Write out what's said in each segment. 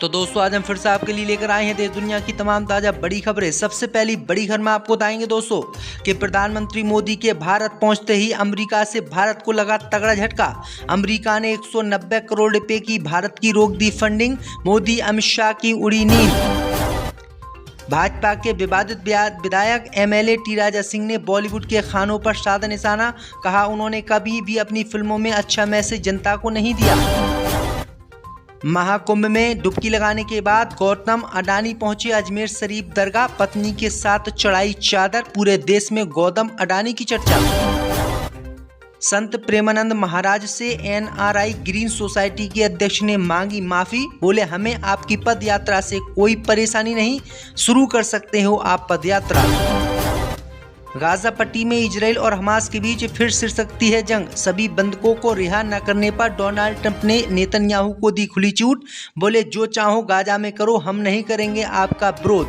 तो दोस्तों आज हम फिर से आपके लिए लेकर आए हैं देश दुनिया की तमाम ताजा बड़ी खबरें। सबसे पहली बड़ी खबर में आपको बताएंगे दोस्तों कि प्रधानमंत्री मोदी के भारत पहुंचते ही अमेरिका से भारत को लगा तगड़ा झटका। अमेरिका ने 190 करोड़ रुपए की भारत की रोक दी फंडिंग। मोदी अमित शाह की उड़ी नींद। भाजपा के विवादित विधायक एमएलए टी राजा सिंह ने बॉलीवुड के खानों पर साधा निशाना। कहा उन्होंने कभी भी अपनी फिल्मों में अच्छा मैसेज जनता को नहीं दिया। महाकुंभ में डुबकी लगाने के बाद गौतम अडानी पहुंचे अजमेर शरीफ दरगाह। पत्नी के साथ चढ़ाई चादर। पूरे देश में गौतम अडानी की चर्चा। संत प्रेमानंद महाराज से एनआरआई ग्रीन सोसाइटी के अध्यक्ष ने मांगी माफी। बोले हमें आपकी पद यात्रा से कोई परेशानी नहीं, शुरू कर सकते हो आप पद यात्रा। गाजा पट्टी में इजराइल और हमास के बीच फिर छिड़ सकती है जंग। सभी बंधकों को रिहा न करने पर डोनाल्ड ट्रंप ने नेतन्याहू को दी खुली छूट। बोले जो चाहो गाजा में करो, हम नहीं करेंगे आपका विरोध।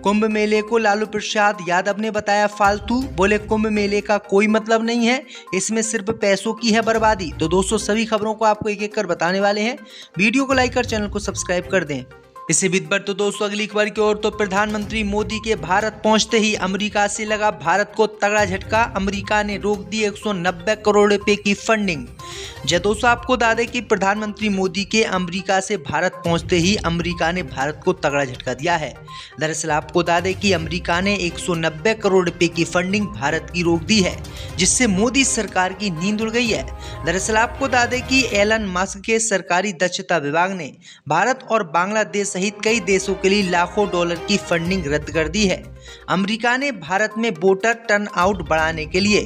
कुंभ मेले को लालू प्रसाद यादव ने बताया फालतू। बोले कुंभ मेले का कोई मतलब नहीं है, इसमें सिर्फ पैसों की है बर्बादी। तो दोस्तों सभी खबरों को आपको एक एक कर बताने वाले हैं। वीडियो को लाइक कर चैनल को सब्सक्राइब कर दें। इसी बीच पर तो दोस्तों अगली खबर की ओर। तो प्रधानमंत्री मोदी के भारत पहुंचते ही अमेरिका से लगा भारत को तगड़ा झटका। अमेरिका ने रोक दी 190 करोड़ रुपए की फंडिंग। जय दोस्तों आपको बता दें कि प्रधानमंत्री मोदी के अमेरिका से भारत पहुंचते ही अमेरिका ने भारत को तगड़ा झटका दिया है। दरअसल आपको बता दें कि अमेरिका ने 190 करोड़ रुपए की फंडिंग भारत की रोक दी है, जिससे मोदी सरकार की नींद उड़ गई है। दरअसल आपको बता दें कि एलन मस्क के सरकारी दक्षता विभाग ने भारत और बांग्लादेश सहित कई देशों के लिए लाखों डॉलर की फंडिंग रद्द कर दी है। अमेरिका ने भारत में वोटर टर्नआउट बढ़ाने के लिए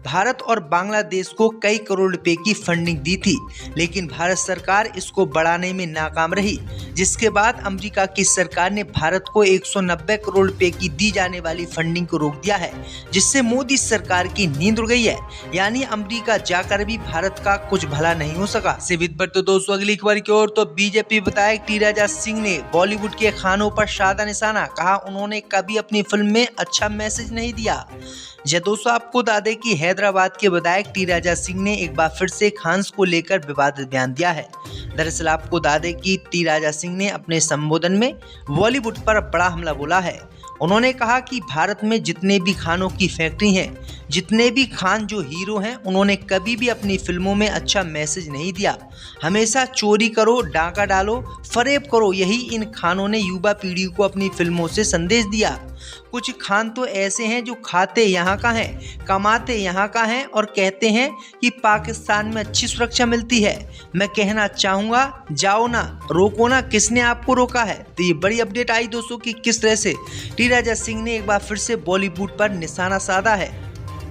भारत और बांग्लादेश को कई करोड़ रुपए की फंडिंग दी थी, लेकिन भारत सरकार इसको बढ़ाने में नाकाम रही, जिसके बाद अमेरिका की सरकार ने भारत को 190 करोड़ रुपए की दी जाने वाली फंडिंग को रोक दिया है, जिससे मोदी सरकार की नींद उड़ गई है। यानी अमेरिका जाकर भी भारत का कुछ भला नहीं हो सका। सिवित पर तो दोस्तों अगली खबर की ओर। तो बीजेपी विधायक टी राजा सिंह ने बॉलीवुड के खानों पर साधा निशाना। कहा उन्होंने कभी अपनी फिल्म में अच्छा मैसेज नहीं दिया। जय दोस्तों आपको बता दें कि हैदराबाद के विधायक टी राजा सिंह ने एक बार फिर से खान्स को लेकर विवादित बयान दिया है। दरअसल आपको बता दें कि टी राजा सिंह ने अपने संबोधन में बॉलीवुड पर बड़ा हमला बोला है। उन्होंने कहा कि भारत में जितने भी खानों की फैक्ट्री हैं, जितने भी खान जो हीरो हैं, उन्होंने कभी भी अपनी फिल्मों में अच्छा मैसेज नहीं दिया। हमेशा चोरी करो, डाका डालो, फरेब करो, यही इन खानों ने युवा पीढ़ी को अपनी फिल्मों से संदेश दिया। कुछ खान तो ऐसे हैं जो खाते यहाँ का हैं, कमाते यहाँ का हैं और कहते हैं कि पाकिस्तान में अच्छी सुरक्षा मिलती है। मैं कहना चाहूँगा जाओ ना, रोको ना, किसने आपको रोका है। तो ये बड़ी अपडेट आई दोस्तों कि किस तरह से टी राजा सिंह ने एक बार फिर से बॉलीवुड पर निशाना साधा है।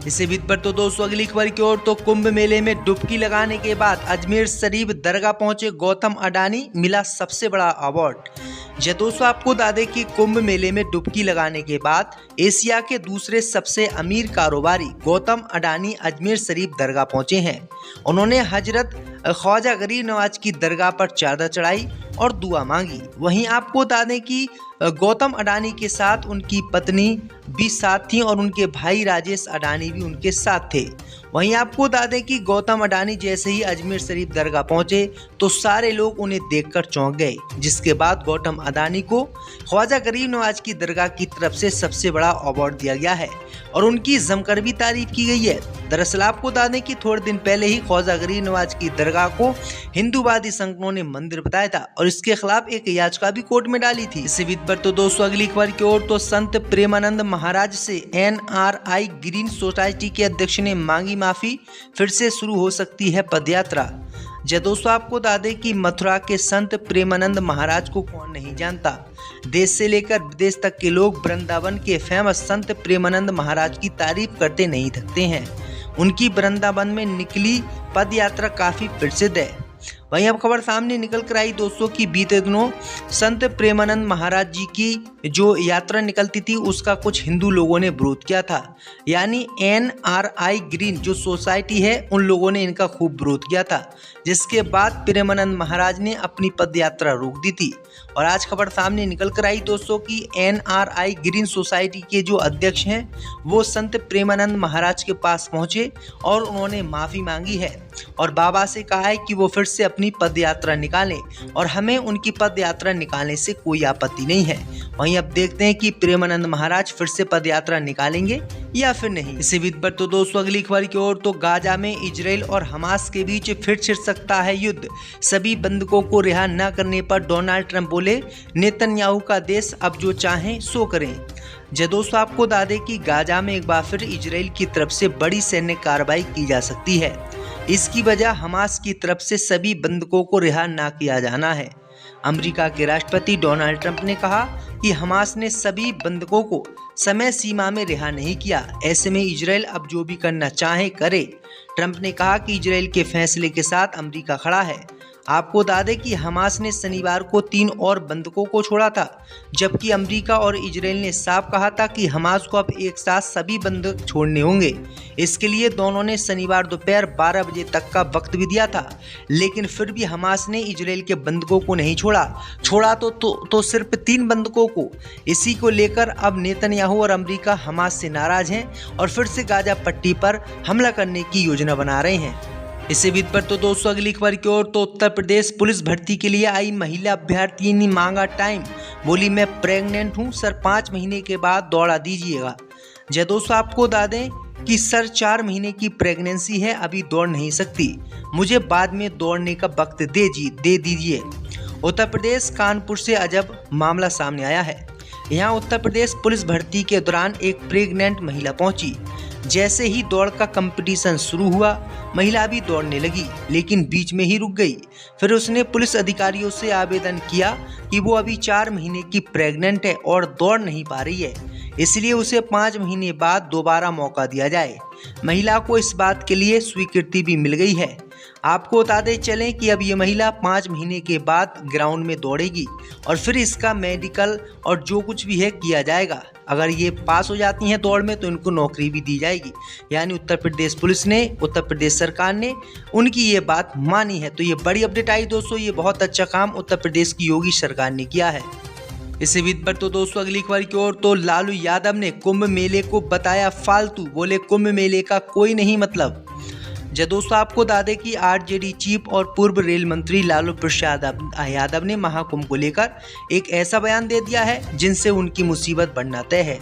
इसी बीच पर तो दोस्तों अगली खबर की ओर। तो कुंभ मेले में डुबकी लगाने के बाद अजमेर शरीफ दरगाह पहुंचे गौतम अडानी, मिला सबसे बड़ा अवार्ड। जय दोस्तों आपको बता दें कि कुंभ मेले में डुबकी लगाने के बाद एशिया के दूसरे सबसे अमीर कारोबारी गौतम अडानी अजमेर शरीफ दरगाह पहुंचे हैं। उन्होंने हजरत ख्वाजा गरीब नवाज की दरगाह पर चादर चढ़ाई और दुआ मांगी। वहीं आपको बता दें कि गौतम अडानी के साथ उनकी पत्नी भी साथ थी और उनके भाई राजेश अडानी भी उनके साथ थे। वहीं आपको बता दें कि गौतम अडानी जैसे ही अजमेर शरीफ दरगाह पहुंचे तो सारे लोग उन्हें देखकर चौंक गए, जिसके बाद गौतम अडानी को ख्वाजा गरीब नवाज की दरगाह की तरफ से सबसे बड़ा अवार्ड दिया गया है और उनकी जमकर भी तारीफ की गई है। दरअसल आपको बता दें कि थोड़े दिन पहले ही ख्वाजा गरीब नवाज की दरगाह को हिंदूवादी संगठनों ने मंदिर बताया था और इसके खिलाफ एक याचिका भी कोर्ट में डाली थी। इसी बीच पर तो दोस्तों अगली खबर की ओर। तो संत प्रेमानंद महाराज से एनआरआई ग्रीन सोसाइटी के अध्यक्ष ने मांगी माफी। फिर से शुरू हो सकती है पदयात्रा। जय दोस्तों आपको बता दें कि मथुरा के संत प्रेमानंद महाराज को कौन नहीं जानता। देश से लेकर विदेश तक के लोग वृंदावन के फेमस संत प्रेमानंद महाराज की तारीफ करते नहीं थकते हैं। उनकी वृंदावन में निकली पद यात्रा काफी प्रसिद्ध है। वहीं अब खबर सामने निकल कर आई दोस्तों कि बीते दिनों संत प्रेमानंद महाराज जी की जो यात्रा निकलती थी उसका कुछ हिंदू लोगों ने विरोध किया था। यानी एनआरआई ग्रीन जो सोसाइटी है उन लोगों ने इनका खूब विरोध किया था, जिसके बाद प्रेमानंद महाराज ने अपनी पद यात्रा रोक दी थी। और आज खबर सामने निकल कर आई दोस्तों कि एनआरआई ग्रीन सोसाइटी के जो अध्यक्ष हैं वो संत प्रेमानंद महाराज के पास पहुंचे और उन्होंने माफ़ी मांगी है और बाबा से कहा है कि वो फिर से अपनी पद यात्रा निकालें और हमें उनकी पद यात्रा निकालने से कोई आपत्ति नहीं है। वहीं अब देखते हैं कि प्रेमानंद महाराज फिर से पद यात्रा निकालेंगे या फिर नहीं। इसी बीच पर तो दोस्तों अगली खबर की ओर, तो गाजा में इजराइल और हमास के बीच फिर छिड़ सकता है युद्ध। सभी बंधकों को रिहा न करने पर डोनाल्ड ट्रंप बोले, नेतन्याहू का देश अब जो चाहें सो करें। दोस्तों आपको बता दें कि गाजा में एक बार फिर इजराइल की तरफ से बड़ी सैन्य कार्रवाई की जा सकती है। इसकी वजह हमास की तरफ से सभी बंधकों को रिहा न किया जाना है। अमेरिका के राष्ट्रपति डोनाल्ड ट्रंप ने कहा कि हमास ने सभी बंधकों को समय सीमा में रिहा नहीं किया, ऐसे में इजराइल अब जो भी करना चाहे करे। ट्रंप ने कहा कि इजराइल के फैसले के साथ अमेरिका खड़ा है। आपको बता दें कि हमास ने शनिवार को 3 और बंधकों को छोड़ा था, जबकि अमेरिका और इजराइल ने साफ कहा था कि हमास को अब एक साथ सभी बंधक छोड़ने होंगे। इसके लिए दोनों ने शनिवार दोपहर 12 बजे तक का वक्त भी दिया था, लेकिन फिर भी हमास ने इजराइल के बंधकों को नहीं छोड़ा तो सिर्फ 3 बंधकों को। इसी को लेकर अब नेतन्याहू और अमेरिका हमास से नाराज हैं और फिर से गाजा पट्टी पर हमला करने की योजना बना रहे हैं। इसी बीच पर तो दोस्तों अगली खबर की ओर, तो उत्तर प्रदेश पुलिस भर्ती के लिए आई महिला अभ्यर्थी ने मांगा टाइम, बोली मैं प्रेग्नेंट हूं सर, 5 महीने के बाद दौड़ा दीजिएगा। दोस्तों आपको बता दें कि सर 4 महीने की प्रेगनेंसी है, अभी दौड़ नहीं सकती, मुझे बाद में दौड़ने का वक्त दे दीजिए। उत्तर प्रदेश कानपुर से अजब मामला सामने आया है। यहाँ उत्तर प्रदेश पुलिस भर्ती के दौरान एक प्रेग्नेंट महिला पहुंची। जैसे ही दौड़ का कंपटीशन शुरू हुआ, महिला भी दौड़ने लगी, लेकिन बीच में ही रुक गई। फिर उसने पुलिस अधिकारियों से आवेदन किया कि वो अभी 4 महीने की प्रेग्नेंट है और दौड़ नहीं पा रही है, इसलिए उसे 5 महीने बाद दोबारा मौका दिया जाए। महिला को इस बात के लिए स्वीकृति भी मिल गई है। आपको बताते चलें कि अब ये महिला 5 महीने के बाद ग्राउंड में दौड़ेगी और फिर इसका मेडिकल और जो कुछ भी है किया जाएगा। अगर ये पास हो जाती हैं दौड़ में तो इनको नौकरी भी दी जाएगी। यानी उत्तर प्रदेश पुलिस ने, उत्तर प्रदेश सरकार ने उनकी ये बात मानी है। तो ये बड़ी अपडेट आई दोस्तों, ये बहुत अच्छा काम उत्तर प्रदेश की योगी सरकार ने किया है। इसी बीच पर तो दोस्तों अगली खबर की ओर, तो लालू यादव ने कुंभ मेले को बताया फालतू, बोले कुंभ मेले का कोई नहीं मतलब। दोस्तों आपको बता दें कि आरजेडी चीफ और पूर्व रेल मंत्री लालू प्रसाद यादव ने महाकुंभ को लेकर एक ऐसा बयान दे दिया है जिनसे उनकी मुसीबत बढ़ना तय है।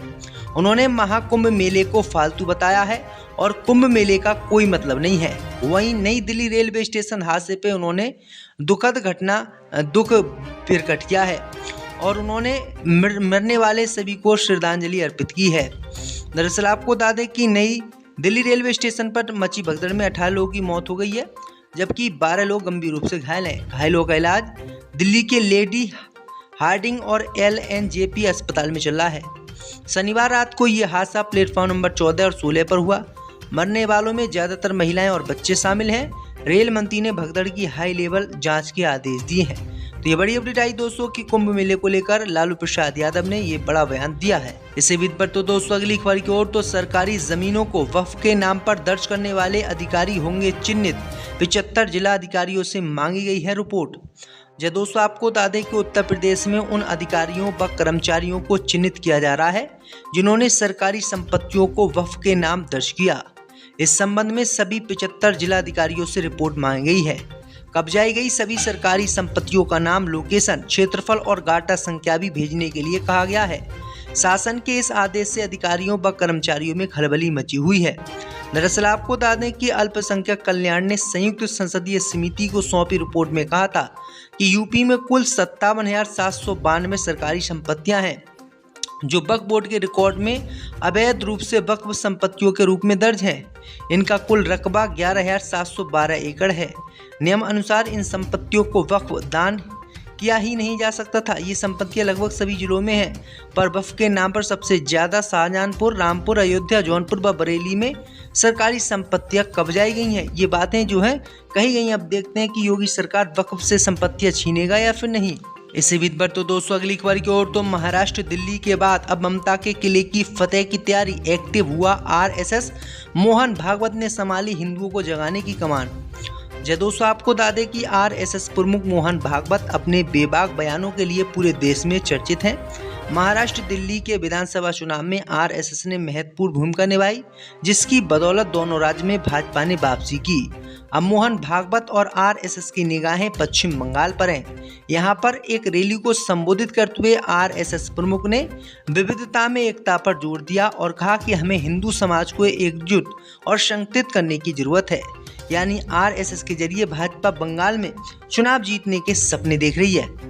उन्होंने महाकुंभ मेले को फालतू बताया है और कुंभ मेले का कोई मतलब नहीं है। वहीं नई दिल्ली रेलवे स्टेशन हादसे पे उन्होंने दुख प्रकट किया है और उन्होंने मरने वाले सभी को श्रद्धांजलि अर्पित की है। दरअसल आपको बता दें कि नई दिल्ली रेलवे स्टेशन पर मची भगदड़ में 18 लोगों की मौत हो गई है, जबकि 12 लोग गंभीर रूप से घायल हैं। घायलों का इलाज दिल्ली के लेडी हार्डिंग और LNJP अस्पताल में चल रहा है। शनिवार रात को यह हादसा प्लेटफॉर्म नंबर 14 और 16 पर हुआ। मरने वालों में ज्यादातर महिलाएं और बच्चे शामिल हैं। रेल मंत्री ने भगदड़ की हाई लेवल जांच के आदेश दिए हैं। तो ये बड़ी अपडेट आई दोस्तों कि कुंभ मेले को लेकर लालू प्रसाद यादव ने ये बड़ा बयान दिया है। इसी बीच पर तो दोस्तों अगली खबर की ओर, तो सरकारी जमीनों को वक्फ के नाम पर दर्ज करने वाले अधिकारी होंगे चिन्हित। 75 जिला अधिकारियों से मांगी गई है रिपोर्ट। दोस्तों आपको बता दें कि उत्तर प्रदेश में उन अधिकारियों व कर्मचारियों को चिन्हित किया जा रहा है जिन्होंने सरकारी संपत्तियों को वक्फ के नाम दर्ज किया। इस संबंध में सभी 75 जिला अधिकारियों से रिपोर्ट मांगी गई है। कब्जाई गई सभी सरकारी संपत्तियों का नाम, लोकेशन, क्षेत्रफल और गाटा संख्या भी भेजने के लिए कहा गया है। शासन के इस आदेश से अधिकारियों व कर्मचारियों में खलबली मची हुई है। दरअसल आपको बता दें कि अल्पसंख्यक कल्याण ने संयुक्त संसदीय समिति को सौंपी रिपोर्ट में कहा था कि यूपी में कुल 57,792 सरकारी संपत्तियां हैं जो वक्फ बोर्ड के रिकॉर्ड में अवैध रूप से वक्फ संपत्तियों के रूप में दर्ज हैं। इनका कुल रकबा 11,712 एकड़ है। नियम अनुसार इन संपत्तियों को वक्फ दान किया ही नहीं जा सकता था। ये संपत्तियां लगभग सभी जिलों में हैं, पर वक्फ के नाम पर सबसे ज्यादा शाहजहांपुर, रामपुर, अयोध्या, जौनपुर व बरेली में सरकारी संपत्तियां कब्जाई गई हैं। ये बातें जो हैं कही गई। अब देखते हैं कि योगी सरकार वक्फ से संपत्तियां छीनेगा या फिर नहीं। इसी बीच पर तो दोस्तों अगली खबर की ओर, तो महाराष्ट्र दिल्ली के बाद अब ममता के किले की फतेह की तैयारी। एक्टिव हुआ RSS, मोहन भागवत ने संभाली हिंदुओं को जगाने की कमान। दोस्तों आपको बता दें कि RSS प्रमुख मोहन भागवत अपने बेबाक बयानों के लिए पूरे देश में चर्चित हैं। महाराष्ट्र दिल्ली के विधानसभा चुनाव में RSS ने महत्वपूर्ण भूमिका निभाई, जिसकी बदौलत दोनों राज्य में भाजपा ने वापसी की। अब मोहन भागवत और आरएसएस की निगाहें पश्चिम बंगाल पर हैं। यहाँ पर एक रैली को संबोधित करते हुए आरएसएस प्रमुख ने विविधता में एकता पर जोर दिया और कहा कि हमें हिंदू समाज को एकजुट और संगठित करने की जरूरत है। यानी आरएसएस के जरिए भाजपा बंगाल में चुनाव जीतने के सपने देख रही है।